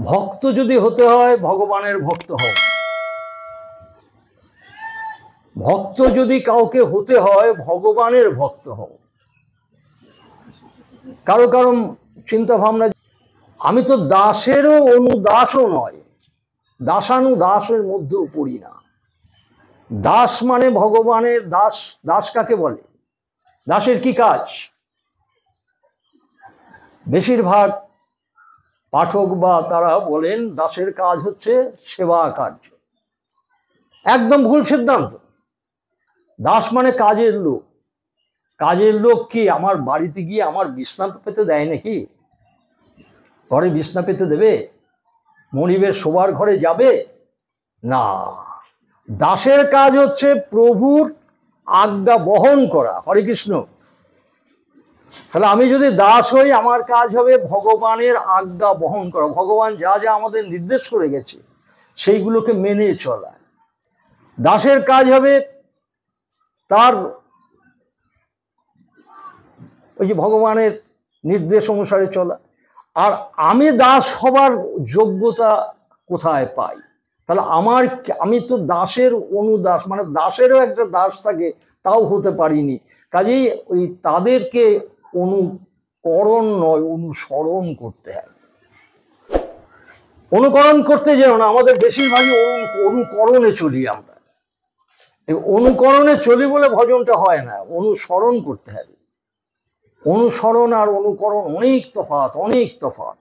ভক্ত যদি হতে হয় ভগবানের ভক্ত হও। ভক্ত যদি কাউকে হতে হয় ভগবানের ভক্ত হও। কারো কারো চিন্তা ভাবনা, আমি তো দাসেরও অনুদাসও নয়, দাসানুদাসের মধ্যেও পড়ি না। দাস মানে ভগবানের দাস। দাস কাকে বলে? দাসের কি কাজ? বেশিরভাগ পাঠক বা তারা বলেন দাসের কাজ হচ্ছে সেবা কার্য। একদম ভুল সিদ্ধান্ত। দাস মানে কাজের লোক। কাজের লোক কি আমার বাড়িতে গিয়ে আমার বিছনা পেতে দেয় নাকি? ঘরে বিছনা পেতে দেবে? মনিবের শোবার ঘরে যাবে না। দাসের কাজ হচ্ছে প্রভুর আজ্ঞা বহন করা। হরে কৃষ্ণ। তাহলে আমি যদি দাস হই আমার কাজ হবে ভগবানের আজ্ঞা বহন করা। ভগবান যা যা আমাদের নির্দেশ করে গেছে সেইগুলোকে মেনে চলা। দাসের কাজ হবে তার ওই যে ভগবানের নির্দেশ অনুসারে চলা। আর আমি দাস হবার যোগ্যতা কোথায় পাই? তাহলে আমি তো দাসের অনুদাস, মানে দাসেরও একটা দাস থাকে, তাও হতে পারিনি। কাজেই ওই তাদেরকে অনুকরণ নয়, অনুসরণ করতে হবে। অনুকরণ করতে যেও না, আমাদের বেশিরভাগই অনুকরণে চলি আমরা। এই অনুকরণে চলি বলে ভজনটা হয় না, অনুসরণ করতে হবে। অনুসরণ আর অনুকরণ অনেক তফাৎ, অনেক তফাৎ।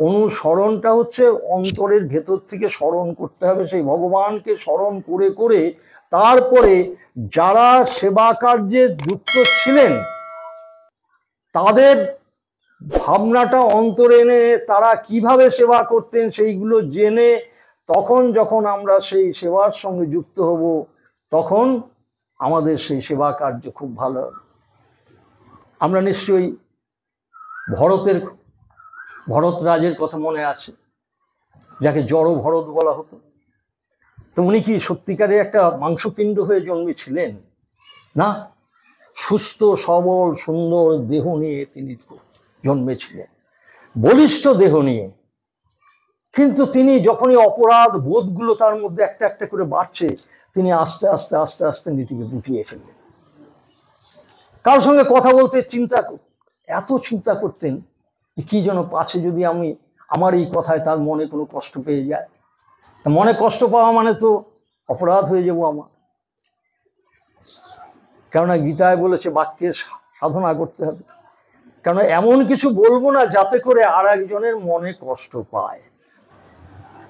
অনুসরণটা হচ্ছে অন্তরের ভেতর থেকে স্মরণ করতে হবে, সেই ভগবানকে স্মরণ করে করে তারপরে যারা সেবা কার্যে যুক্ত ছিলেন তাদের ভাবনাটা অন্তরে এনে তারা কিভাবে সেবা করতেন সেইগুলো জেনে তখন যখন আমরা সেই সেবার সঙ্গে যুক্ত হব তখন আমাদের সেই সেবা কার্য খুব ভালো হবে। আমরা নিশ্চয়ই ভরত রাজের কথা মনে আছে, যাকে জড় ভরত বলা হতো। তো উনি কি সত্যিকারে একটা মাংসপিণ্ড হয়ে জন্মেছিলেন? না, সুস্থ সবল সুন্দর দেহ নিয়ে তিনি জন্মেছিলেন, বলিষ্ঠ দেহ নিয়ে। কিন্তু তিনি যখনই অপরাধ বোধগুলো তার মধ্যে একটা একটা করে বাড়ছে তিনি আস্তে আস্তে আস্তে আস্তে নীতিকে গুটিয়ে ফেললেন। কারোর সঙ্গে কথা বলতে এত চিন্তা করতেন কি যেন পাছে যদি আমার এই কথায় তার মনে কোনো কষ্ট পেয়ে যায়। মনে কষ্ট পাওয়া মানে তো অপরাধ হয়ে যাব আমার। কেননা গীতায় বলেছে বাক্যের সাধনা করতে হবে। কেন এমন কিছু বলবো না যাতে করে আর একজনের মনে কষ্ট পায়।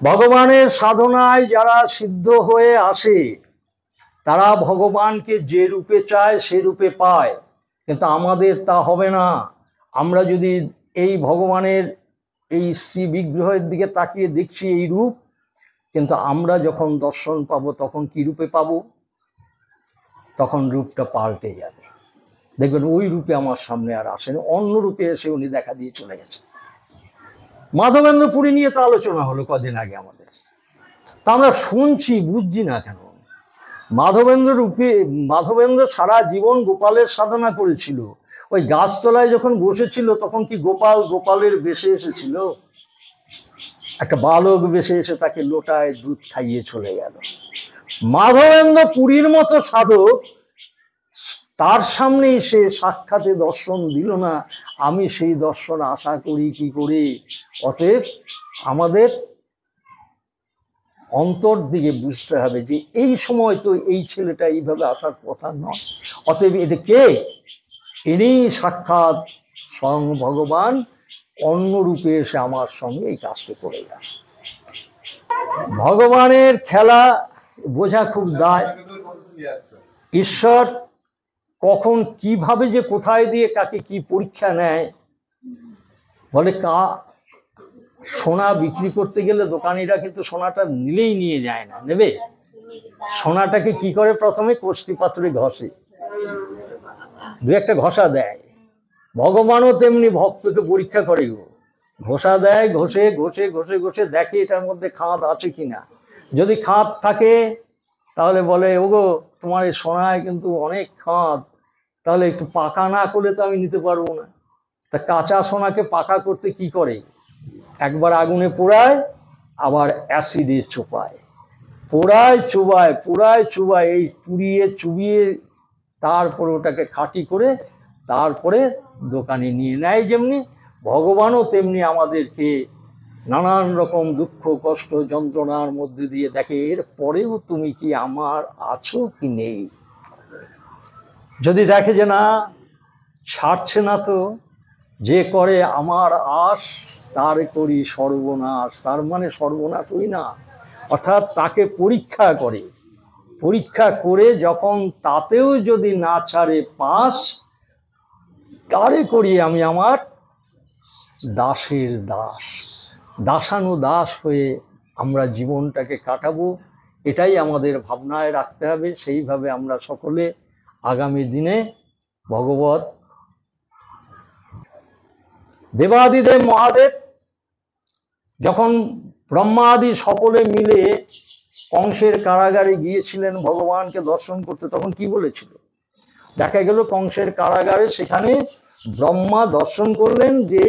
ভগবানের সাধনায় যারা সিদ্ধ হয়ে আসে তারা ভগবানকে যে রূপে চায় সে রূপে পায়, কিন্তু আমাদের তা হবে না। আমরা যদি এই ভগবানের এই শ্রী বিগ্রহের দিকে তাকিয়ে দেখছি এই রূপ, কিন্তু আমরা যখন দর্শন পাবো তখন কি রূপে পাবো? তখন রূপটা পাল্টে যাবে। দেখবেন ওই রূপে আমার সামনে আর আসেন, অন্য রূপে এসে উনি দেখা দিয়ে চলে গেছে। মাধবেন্দ্র পুরী নিয়ে তো আলোচনা হলো কদিন আগে আমাদের, তা আমরা শুনছি বুঝছি না কেন। মাধবেন্দ্র সারা জীবন গোপালের সাধনা করেছিল। ওই গাছতলায় যখন বসেছিল তখন কি গোপালের বেশে এসেছিল? একটা বালক বেশে এসে তাকে লোটায় দুধ খাইয়ে চলে গেল। মাধবেন্দ্র পুরীর মতো সাধক, তার সামনেই সে সাক্ষাতে দর্শন দিল না। আমি সেই দর্শন আশা করি কি করে? অতএব আমাদের অন্তর দিকে বুঝতে হবে যে এই সময় তো এই ছেলেটা এইভাবে আসার কথা নয়। অতএব এটা কে? ইনি সাক্ষাৎ স্বয়ং ভগবান অন্য রূপে এসে আমার সঙ্গে এই কাজটা করে যায়। ভগবানের খেলা বোঝা খুব দায়। ঈশ্বর কখন কিভাবে যে কোথায় দিয়ে কাকে কি পরীক্ষা নেয়। বলে সোনা বিক্রি করতে গেলে দোকানিরা কিন্তু সোনাটা নিলেই নিয়ে যায় না, নেবে। সোনাটাকে কি করে? প্রথমে কষ্টি পাথরে ঘষে, দু একটা ঘষা দেয়। ভগবানও তেমনি ভক্তকে পরীক্ষা করে, ঘষা দেয়, ঘষে ঘষে ঘষে ঘষে দেখে এটার মধ্যে খাদ আছে কিনা। যদি খাদ থাকে তাহলে বলে ওগো তোমার এই সোনায় কিন্তু অনেক খাদ, তাহলে একটু পাকা না করলে তো আমি নিতে পারবো না। তা কাঁচা সোনাকে পাকা করতে কি করে? একবার আগুনে পোড়ায়, আবার অ্যাসিডে চোপায়, পোড়ায় চুবায়, পোড়ায় চুবায়, এই পুড়িয়ে চুবিয়ে তারপরে ওটাকে খাঁটি করে তারপরে দোকানে নিয়ে নেয়। যেমনি ভগবানও তেমনি আমাদেরকে নানান রকম দুঃখ কষ্ট যন্ত্রণার মধ্যে দিয়ে দেখে, এর পরেও তুমি কি আমার আছো কি নেই। যদি দেখে যে না ছাড়ছে না, তো যে করে আমার আশ তার করি সর্বনাশ, তার মানে সর্বনাশ হই না, অর্থাৎ তাকে পরীক্ষা করে, পরীক্ষা করে যখন তাতেও যদি না ছাড়ে পাস, তারে করি আমি আমার দাসের দাস, দাসানুদাস হয়ে আমরা জীবনটাকে কাটাবো। এটাই আমাদের ভাবনায় রাখতে হবে। সেইভাবে আমরা সকলে আগামী দিনে ভগবত দেবাদিদেব মহাদেব যখন ব্রহ্মাদি সকলে মিলে কংসের কারাগারে গিয়েছিলেন ভগবানকে দর্শন করতে, তখন কি বলেছিল? দেখা গেল কংসের কারাগারে সেখানে ব্রহ্মা দর্শন করলেন যে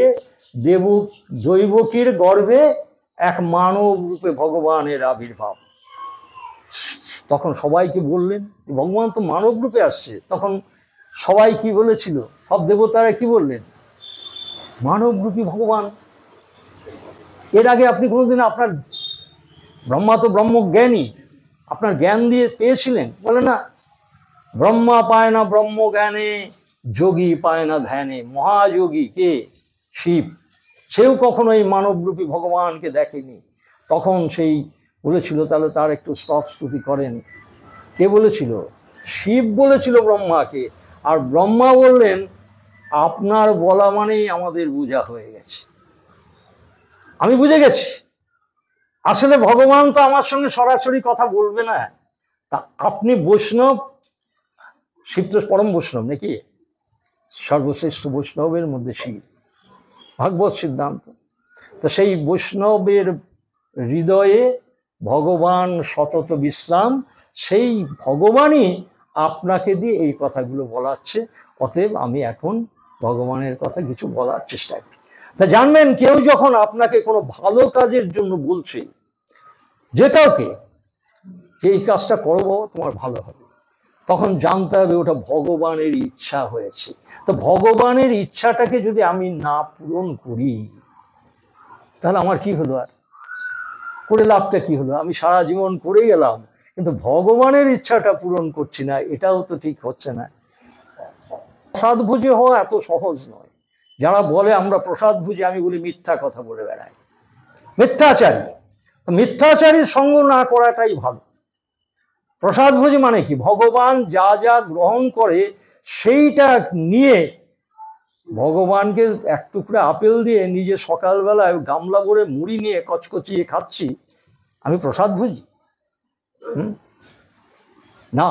দৈবকীর গর্ভে এক মানব রূপে ভগবানের আবির্ভাব। তখন সবাইকে বললেন ভগবান তো মানব রূপে আসছে। তখন সবাই কি বলেছিল? সব দেবতারা কি বললেন? মানবরূপী ভগবান। এর আগে আপনি কোনোদিন আপনার ব্রহ্মা তো ব্রহ্মজ্ঞানী, আপনার জ্ঞান দিয়ে পেয়েছিলেন? বলে না, ব্রহ্মা পায় না ব্রহ্ম জ্ঞানে, যোগী পায় না ধ্যানে। মহাযোগী কে? শিব। সেও কখনো এই মানবরূপী ভগবানকে দেখেনি। তখন সেই বলেছিল তাহলে তার একটু স্তব স্তুতি করেন। কে বলেছিল? শিব বলেছিল ব্রহ্মাকে। আর ব্রহ্মা বললেন আপনার বলা মানেই আমাদের বোঝা হয়ে গেছে, আমি বুঝে গেছি। আসলে ভগবান তো আমার সঙ্গে সরাসরি কথা বলবে না। তা আপনি বৈষ্ণব, শিব তো পরম বৈষ্ণব নাকি, সর্বশ্রেষ্ঠ বৈষ্ণবের মধ্যে শিব, ভাগবত সিদ্ধান্ত। তো সেই বৈষ্ণবের হৃদয়ে ভগবান সতত বিশ্রাম, সেই ভগবানই আপনাকে দিয়ে এই কথাগুলো বলাচ্ছে। অতএব আমি এখন ভগবানের কথা কিছু বলার চেষ্টা করি। তা জানবেন, কেউ যখন আপনাকে কোনো ভালো কাজের জন্য বলছে, যে কাউকে যে এই কাজটা করবো তোমার ভালো হবে, তখন জানতে হবে ওটা ভগবানের ইচ্ছা হয়েছে। তো ভগবানের ইচ্ছাটাকে যদি আমি না পূরণ করি, তাহলে আমার কি হলো? আর করে লাভটা কি হলো? আমি সারা জীবন করে গেলাম, কিন্তু ভগবানের ইচ্ছাটা পূরণ করছি না, এটাও তো ঠিক হচ্ছে না। প্রসাদ ভুজি হওয়া এত সহজ নয়। যারা বলে আমরা প্রসাদ ভুজি, আমি বলি মিথ্যা কথা বলে বেড়াই, মিথ্যাচারী। মিথ্যাচারীর সঙ্গ না করাটাই ভালো। প্রসাদ ভোজি মানে কি? ভগবান যা যা গ্রহণ করে সেইটা নিয়ে, ভগবানকে এক টুকরা আপেল দিয়ে নিজে সকালবেলায় গামলা ভরে মুড়ি নিয়ে কচকচিয়ে খাচ্ছি, আমি প্রসাদ ভুজি? না।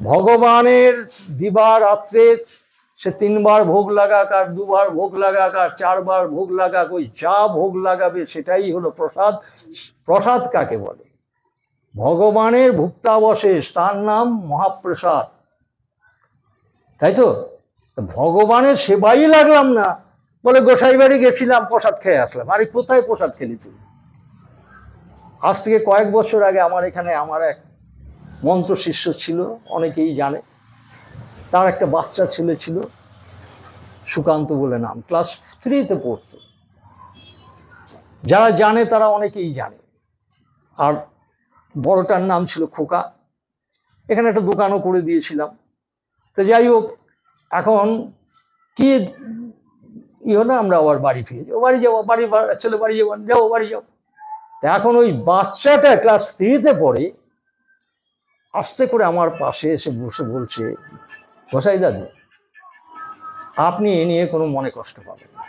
ভগবানের দিবা রাত্রে সে 3 বার ভোগ লাগাক, আর 2 বার ভোগ লাগাক, আর 4 বার ভোগ লাগাক, ওই যা ভোগ লাগাবে সেটাই হলো প্রসাদ। প্রসাদ কাকে বলে? ভগবানের ভুক্তাবশেষ, তার নাম মহাপ্রসাদ, তাই তো? ভগবানের সেবাই লাগলাম না, বলে গোসাই বাড়ি গেছিলাম প্রসাদ খেয়ে আসলাম। আরে কোথায় প্রসাদ খেলি তুই? আজ থেকে কয়েক বছর আগে আমার এখানে আমার এক মন্ত্র শিষ্য ছিল, অনেকেই জানে। তার একটা বাচ্চা ছেলে ছিল, সুকান্ত বলে নাম, ক্লাস 3-তে পড়তো। যারা জানে তারা অনেকেই জানে। আর বড়টার নাম ছিল খোকা। এখানে একটা দোকানও করে দিয়েছিলাম। তো যাই হোক, এখন কি হলো, আমরা আবার বাড়ি ফিরে যাবো, বাড়ি যাবো, ছেলে বাড়ি যাবো, যাবো বাড়ি যাবো। তো এখন ওই বাচ্চাটা ক্লাস 3-তে পড়ে, আস্তে করে আমার পাশে এসে বসে বলছে, গোসাই দাদু আপনি এ নিয়ে কোনো মনে কষ্ট পাবেন না।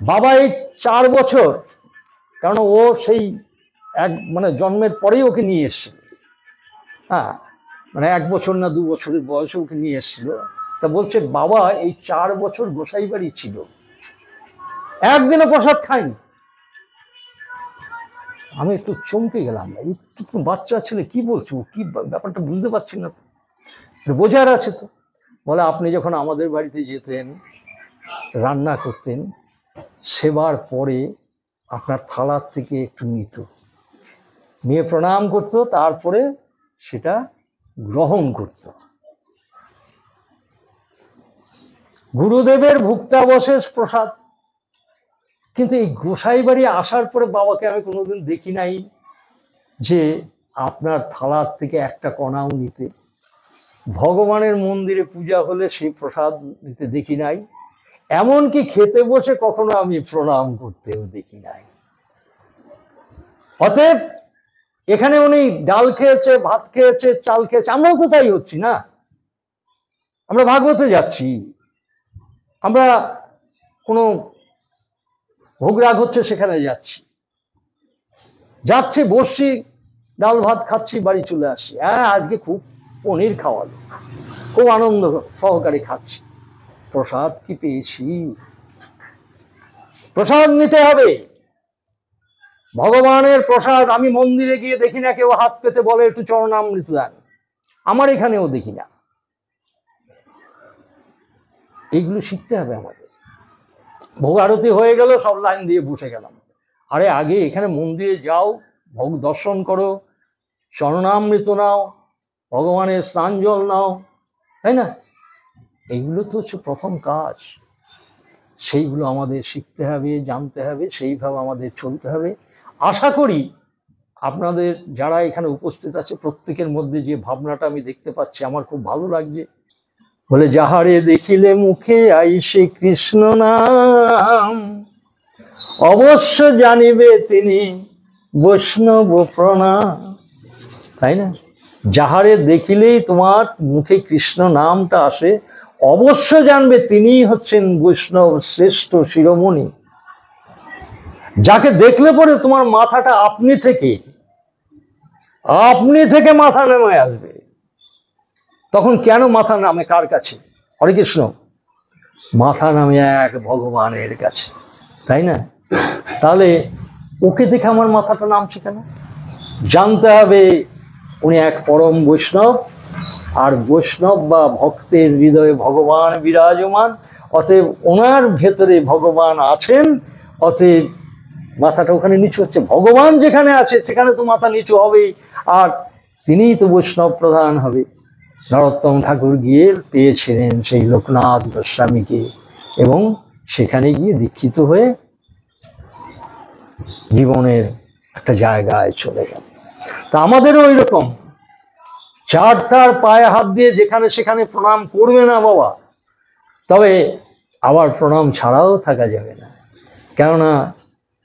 বাবা এই 4 বছর, কারণ ও সেই জন্মের পরেই ওকে নিয়ে এসছিল, হ্যাঁ, 1 বছর না 2 বছরের বয়সে ওকে নিয়ে এসছিল। তা বলছে বাবা এই 4 বছর গোসাই বাড়ি ছিল, একদিনও প্রসাদ খায়নি। আমি একটু চমকে গেলাম, একটু বাচ্চা ছেলে কি বলছো, কি ব্যাপারটা বুঝতে পারছি না তো, বোঝার আছে তো। বলে আপনি যখন আমাদের বাড়িতে যেতেন রান্না করতেন, সেবার পরে আপনার থালার থেকে একটু নিত, নিয়ে প্রণাম করত, তারপরে সেটা গ্রহণ করত। গুরুদেবের ভুক্তাবশেষ প্রসাদ। কিন্তু এই গোসাই বাড়ি আসার পরে বাবাকে আমি কোনোদিন দেখি নাই যে আপনার থালার থেকে একটা কণাও নিতে। ভগবানের মন্দিরে পূজা হলে সেই প্রসাদ নিতে দেখি নাই, এমনকি খেতে বসে কখনো আমি প্রণাম করতেও দেখি নাই। অতএব এখানে উনি ডাল খেয়েছে, ভাত খেয়েছে, চাল খেয়েছে, আমরাও তো তাই হচ্ছি না। আমরা ভাগবতে যাচ্ছি, আমরা কোনো ভোগ রাগ হচ্ছে সেখানে যাচ্ছি, বসছি, ডাল ভাত খাচ্ছি, বাড়ি চলে আসছি। হ্যাঁ, আজকে খুব পনির খাওয়ালো, খুব আনন্দ সহকারে খাচ্ছি। প্রসাদ কি পেয়েছি? প্রসাদ নিতে হবে, ভগবানের প্রসাদ। আমি মন্দিরে গিয়ে দেখি না কেউ হাত পেতে বলে একটু চরণামৃত দেন, আমার এখানেও দেখি না। এইগুলো শিখতে হবে আমাদের। ভোগ আরতি হয়ে গেল, সব লাইন দিয়ে বসে গেলাম। আরে আগে এখানে মন্দিরে যাও, ভোগ দর্শন করো, চরণামৃত নাও, ভগবানের স্নান জল নাও, তাই না? এইগুলো তো হচ্ছে প্রথম কাজ। সেইগুলো আমাদের শিখতে হবে, জানতে হবে, সেইভাবে আমাদের চলতে হবে। আশা করি আপনাদের যারা এখানে উপস্থিত আছে প্রত্যেকের মধ্যে যে ভাবনাটা আমি দেখতে পাচ্ছি, আমার খুব ভালো লাগছে। বলে, যাহারে দেখিলে মুখে আইসে কৃষ্ণ নাম, অবশ্য জানিবে তিনি বৈষ্ণব প্রণাম। তাই না? যাহারে দেখিলেই তোমার মুখে কৃষ্ণ নামটা আসে, অবশ্য জানবে তিনি হচ্ছেন বৈষ্ণব শ্রেষ্ঠ শিরোমণি। যাকে দেখলে পরে তোমার মাথাটা আপনি থেকে মাথা নেমে আসবে। তখন কেন মাথা নামে? কার কাছে? হরে কৃষ্ণ। মাথা নামে এক ভগবানের কাছে, তাই না? তাহলে ওকে দেখে আমার মাথাটা নামছে কেন? জানতে হবে উনি এক পরম বৈষ্ণব, আর বৈষ্ণব বা ভক্তের হৃদয়ে ভগবান বিরাজমান। অতএব ওনার ভেতরে ভগবান আছেন, অতএব মাথাটা ওখানে নিচু হচ্ছে। ভগবান যেখানে আছে সেখানে তো মাথা নিচু হবেই, আর তিনিই তো বৈষ্ণব প্রধান হবে। নরোত্তম ঠাকুর গিয়ে পেয়েছিলেন সেই লোকনাথ গোস্বামীকে, এবং সেখানে গিয়ে দীক্ষিত হয়ে জীবনের একটা জায়গায় চলে গেল। তা আমাদেরও ওই রকম চার তার পায়ে হাত দিয়ে যেখানে সেখানে প্রণাম করবে না বাবা, তবে আবার প্রণাম ছাড়াও থাকা যাবে না। কেননা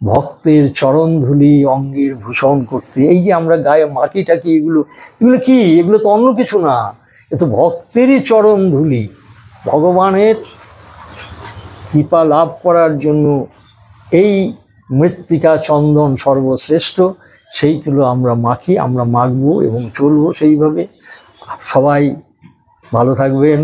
ভক্তের চরণ ধুলি অঙ্গের ভূষণ করতে, এই যে আমরা গায়ে মাটি টাকি, এগুলো কি? এগুলো তো অন্য কিছু না, এ তো ভক্তেরই চরণ ধুলি। ভগবানের কৃপা লাভ করার জন্য এই মৃত্তিকা চন্দন সর্বশ্রেষ্ঠ, সেইগুলো আমরা মাখি, আমরা মাখবো এবং চলবো সেইভাবে। সবাই ভালো থাকবেন।